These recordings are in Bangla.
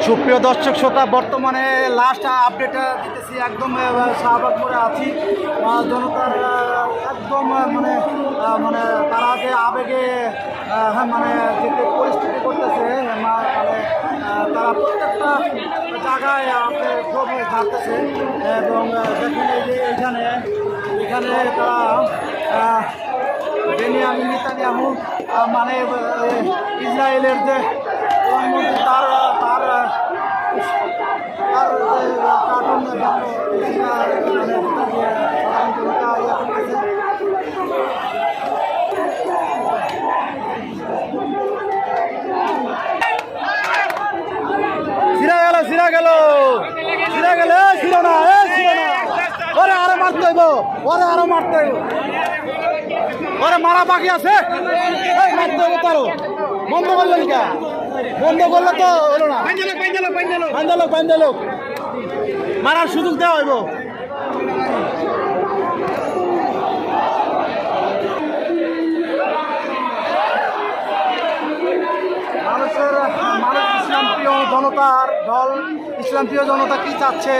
সুপ্রিয় দর্শক শ্রোতা, বর্তমানে লাস্ট আপডেট দিতেছি। একদম শাহবাগ মোড়ে আছি। জনতার একদম মানে মানে তারা যে আবেগে মানে যে পরিস্থিতি করতেছে, মানে তারা প্রত্যেকটা জায়গায় ক্ষোভ থাকতেছে। এবং দেখেন এই যে এখানে তারা বেনিয়ামিন নেতানিয়াহু মানে ইসরায়েলের যে প্রধানমন্ত্রী তার কার্টুন সিরা গেল ওরে আরো মারতে হইব, ওরে মারা বাকি আছে, মারতে হইব তারও। বন্ধ করলেন কা? বন্ধ করলে তো হলো না। বাইন্দালোক মারার সুযোগ দেওয়া হইব। মানুষ ইসলামপ্রিয় জনতার দল, ইসলামপ্রিয় জনতা কি চাচ্ছে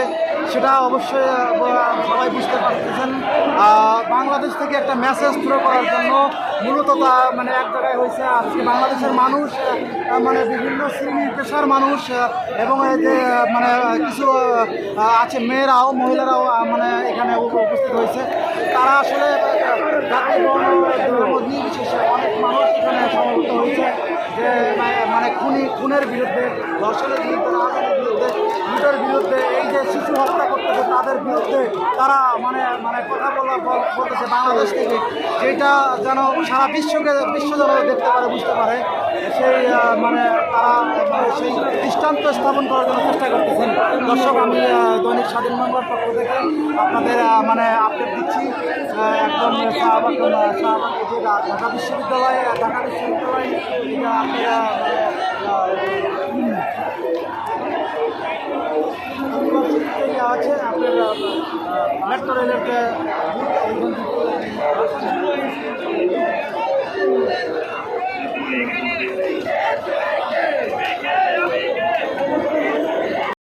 সেটা অবশ্যই সবাই বুঝতে পারতেছেন। বাংলাদেশ থেকে একটা মেসেজ থ্রো করার জন্য মূলত মানে এক জায়গায় হয়েছে। আজকে বাংলাদেশের মানুষ মানে বিভিন্ন শ্রেণীর পেশার মানুষ এবং এই যে মানে কিছু আছে মেয়েরাও, মহিলারাও মানে এখানে উপস্থিত হয়েছে। তারা আসলে জাতি বর্ণ নির্বিশেষে অনেক মানুষ এখানে সমবেত হয়েছে যে মানে খুনের বিরুদ্ধে, ধর্ষণের বিরুদ্ধে, রাজনীতির বিরুদ্ধে, লুটের বিরুদ্ধে, এই যে শিশু হত্যা করতেছে তাদের বিরুদ্ধে তারা মানে কথা বলতেছে বাংলাদেশ থেকে, যেটা যেন সারা বিশ্ব যেন দেখতে পারে, বুঝতে পারে। সেই মানে তারা সেই দৃষ্টান্ত স্থাপন করার জন্য চেষ্টা করতেছেন। দর্শক, আমি দৈনিক স্বাধীন বাংলার পক্ষ থেকে আপনাদের মানে আপডেট দিচ্ছি। একদম শাহবাগ যে ঢাকা বিশ্ববিদ্যালয় আপনারা আছে আপনার মেট্রো রেলের